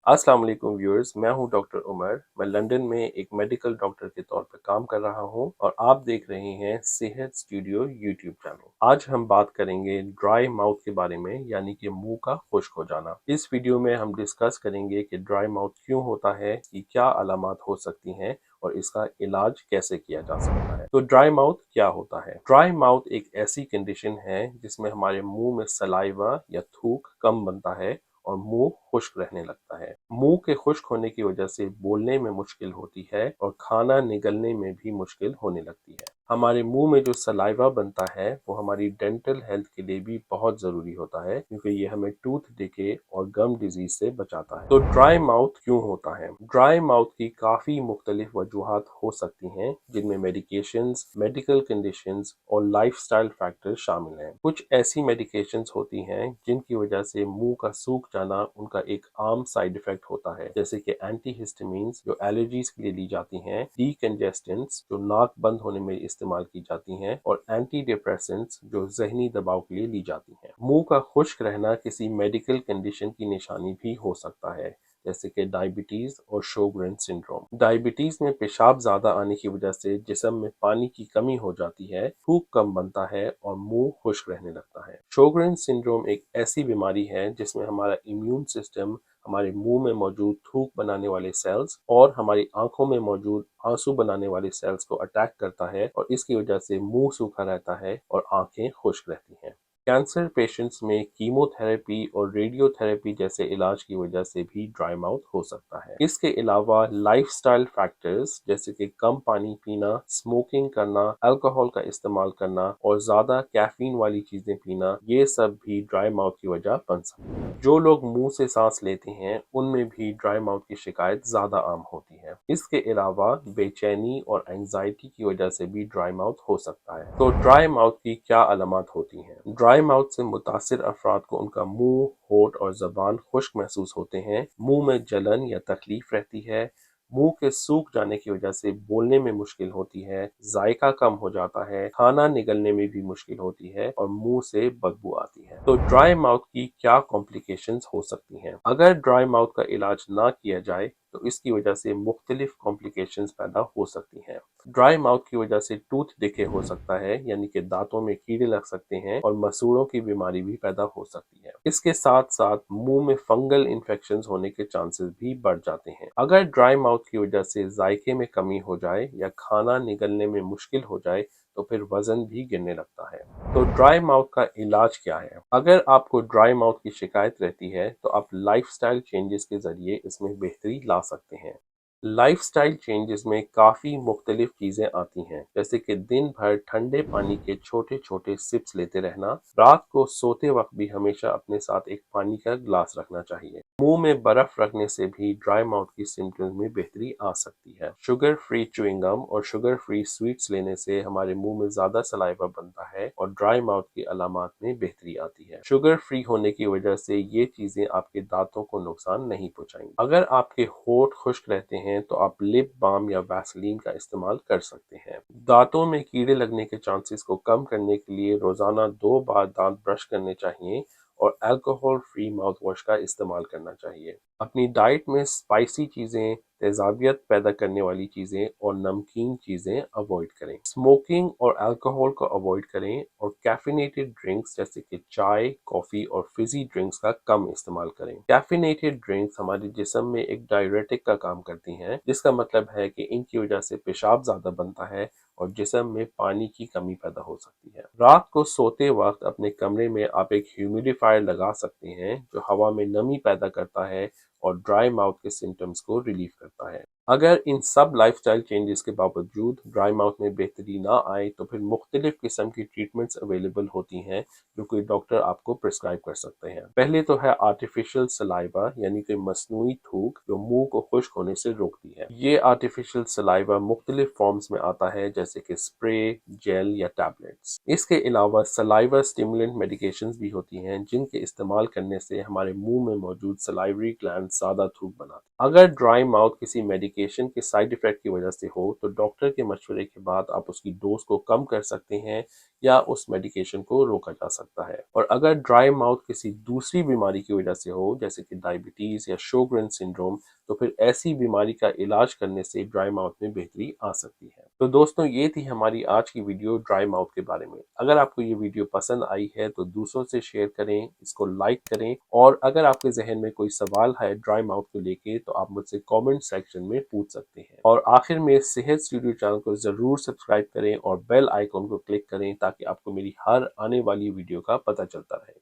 अस्सलाम वालेकुम व्यूअर्स, मैं हूं डॉक्टर उमर। मैं लंदन में एक मेडिकल डॉक्टर के तौर पर काम कर रहा हूं और आप देख रहे हैं सेहत स्टूडियो यूट्यूब चैनल। आज हम बात करेंगे ड्राई माउथ के बारे में, यानी कि मुंह का खुश्क हो जाना। इस वीडियो में हम डिस्कस करेंगे कि ड्राई माउथ क्यों होता है, इसकी क्या अलामत हो सकती हैं और इसका इलाज कैसे किया जा सकता है। तो ड्राई माउथ क्या होता है? ड्राई माउथ एक ऐसी कंडीशन है जिसमें हमारे मुंह में सलाइवा या थूक कम बनता है और मुंह खुश्क रहने लगता है। मुंह के खुश्क होने की वजह से बोलने में मुश्किल होती है और खाना निगलने में भी मुश्किल होने लगती है। हमारे मुंह में जो सलाइवा बनता है वो हमारी डेंटल हेल्थ के लिए भी बहुत जरूरी होता है, क्योंकि ये हमें टूथ डिके और गम डिजीज से बचाता है। तो ड्राई माउथ क्यों होता है? ड्राई माउथ की काफी मुख्तलिफ वजूहात हो सकती हैं, जिनमें मेडिकेशंस, मेडिकल कंडीशंस और लाइफस्टाइल फैक्टर शामिल हैं। कुछ ऐसी मेडिकेशंस होती हैं जिनकी वजह से मुंह का सूख जाना उनका एक आम साइड इफेक्ट होता है, जैसे कि एंटीहिस्टामिन्स जो एलर्जीज के लिए ली जाती हैं, डीकंजेस्टेंट्स जो नाक बंद होने में इस्तेमाल की जाती हैं, और एंटी डिप्रेसेंट्स जो जहनी दबाव के लिए ली जाती हैं। मुंह का खुश्क रहना किसी मेडिकल कंडीशन की निशानी भी हो सकता है, जैसे कि डायबिटीज और शोगरेन सिंड्रोम। डायबिटीज में पेशाब ज्यादा आने की वजह से जिस्म में पानी की कमी हो जाती है, थूक कम बनता है और मुंह खुश्क रहने लगता है। शोगरेन सिंड्रोम एक ऐसी बीमारी है जिसमें हमारा इम्यून सिस्टम हमारे मुंह में मौजूद थूक बनाने वाले सेल्स और हमारी आंखों में मौजूद आंसू बनाने वाले सेल्स को अटैक करता है, और इसकी वजह से मुंह सूखा रहता है और आंखें खुश्क रहती हैं। कैंसर पेशेंट्स में कीमोथेरेपी और रेडियोथेरेपी जैसे इलाज की वजह से भी ड्राई माउथ हो सकता है। इसके अलावा लाइफस्टाइल फैक्टर्स जैसे कि कम पानी पीना, स्मोकिंग करना, अल्कोहल का इस्तेमाल करना और ज्यादा कैफीन वाली चीजें पीना, ये सब भी ड्राई माउथ की वजह बन सकती है। जो लोग मुंह से सांस लेते हैं उनमें भी ड्राई माउथ की शिकायत ज्यादा आम होती है। इसके अलावा बेचैनी और एंजाइटी की वजह से भी ड्राई माउथ हो सकता है। तो ड्राई माउथ की क्या अलामत होती हैं? ड्राई माउथ से मुतासिर अफराद को उनका मुंह, होंठ और जबान खुश्क महसूस होते हैं, मुंह में जलन या तकलीफ रहती है, मुंह के सूख जाने की वजह से बोलने में मुश्किल होती है, जायका कम हो जाता है, खाना निगलने में भी मुश्किल होती है और मुंह से बदबू आती है। तो ड्राई माउथ की क्या कॉम्प्लिकेशंस हो सकती हैं? अगर ड्राई माउथ का इलाज ना किया जाए तो इसकी वजह से मुख्तलिफ कॉम्प्लिकेशंस पैदा हो सकती हैं। ड्राई माउथ की वजह से टूथ डिके हो सकता है, यानी कि दांतों में कीड़े लग सकते हैं और मसूड़ों की बीमारी भी पैदा हो सकती है। इसके साथ साथ मुंह में फंगल इन्फेक्शंस होने के चांसेस भी बढ़ जाते हैं। अगर ड्राई माउथ की वजह से जायके में कमी हो जाए या खाना निगलने में मुश्किल हो जाए तो फिर वजन भी गिरने लगता है। तो ड्राई माउथ का इलाज क्या है? अगर आपको ड्राई माउथ की शिकायत रहती है तो आप लाइफस्टाइल चेंजेस के जरिए इसमें बेहतरी ला सकते हैं। लाइफस्टाइल चेंजेस में काफ़ी मुख्तलिफ चीज़ें आती हैं, जैसे कि दिन भर ठंडे पानी के छोटे छोटे सिप्स लेते रहना, रात को सोते वक्त भी हमेशा अपने साथ एक पानी का ग्लास रखना चाहिए। मुंह में बर्फ रखने से भी ड्राई माउथ की सिम्टम्स में बेहतरी आ सकती है। शुगर फ्री च्युइंग गम और शुगर फ्री स्वीट्स लेने से हमारे मुंह में ज़्यादा सलाइवा बनता है और ड्राई माउथ की अलामत में बेहतरी आती है। शुगर फ्री होने की वजह से ये चीज़ें आपके दांतों को नुकसान नहीं पहुंचाएंगी। अगर आपके होंठ खुश्क रहते हैं तो आप लिप बाम या वैसलीन का इस्तेमाल कर सकते हैं। दांतों में कीड़े लगने के चांसेस को कम करने के लिए रोजाना 2 बार दांत ब्रश करने चाहिए और अल्कोहल फ्री माउथ वॉश का इस्तेमाल करना चाहिए। अपनी डाइट में स्पाइसी चीज़ें, तेजाबियत पैदा करने वाली चीज़ें और नमकीन चीज़ें अवॉइड करें। स्मोकिंग और अल्कोहल को अवॉइड करें और कैफिनेटेड ड्रिंक्स जैसे कि चाय, कॉफ़ी और फिजी ड्रिंक्स का कम इस्तेमाल करें। कैफिनेटेड ड्रिंक्स हमारे जिस्म में एक डायरेटिक का काम करती हैं, जिसका मतलब है कि इनकी वजह से पेशाब ज़्यादा बनता है और जिस्म में पानी की कमी पैदा हो सकती है। रात को सोते वक्त अपने कमरे में आप एक ह्यूमिडिफायर लगा सकते हैं जो हवा में नमी पैदा करता है और ड्राई माउथ के सिम्टम्स को रिलीव करता है। अगर इन सब लाइफस्टाइल चेंजेस के बावजूद ड्राई माउथ में बेहतरी ना आए तो फिर मुख्तलिफ किस्म की ट्रीटमेंट्स अवेलेबल होती हैं जो कोई डॉक्टर आपको प्रिस्क्राइब कर सकते हैं। पहले तो है आर्टिफिशियल सलाइवा, यानी कि मसनूई थूक जो मुंह को खुश्क होने से रोकती है। ये आर्टिफिशियल सलाइवा मुख्तलिफ फॉर्म्स में आता है, जैसे कि स्प्रे, जेल या टैबलेट्स। इसके अलावा सलाइवा स्टिमुलेंट मेडिकेशंस भी होती हैं जिनके इस्तेमाल करने से हमारे मुंह में मौजूद सलाइवरी ग्लैंड ज्यादा थूक बनाते हैं। अगर ड्राई माउथ किसी मेडिकेशन मेडिकेशन के साइड इफ़ेक्ट की वजह से हो तो डॉक्टर के मशवरे के बाद आप उसकी डोज़ को कम कर सकते हैं या उस मेडिकेशन को रोका जा सकता है। और अगर ड्राई माउथ किसी दूसरी बीमारी की वजह से हो जैसे कि डायबिटीज़ या शोगरेन सिंड्रोम, तो फिर ऐसी बीमारी का इलाज करने से ड्राई माउथ में बेहतरी आ सकती है। तो दोस्तों, ये थी हमारी आज की वीडियो ड्राई माउथ के बारे में। अगर आपको ये वीडियो पसंद आई है तो दूसरों से शेयर करें, इसको लाइक करें, और अगर आपके जहन में कोई सवाल है ड्राई माउथ को लेके तो आप मुझसे कमेंट सेक्शन में पूछ सकते हैं। और आखिर में सेहत स्टूडियो चैनल को जरूर सब्सक्राइब करें और बेल आइकन को क्लिक करें ताकि आपको मेरी हर आने वाली वीडियो का पता चलता रहे।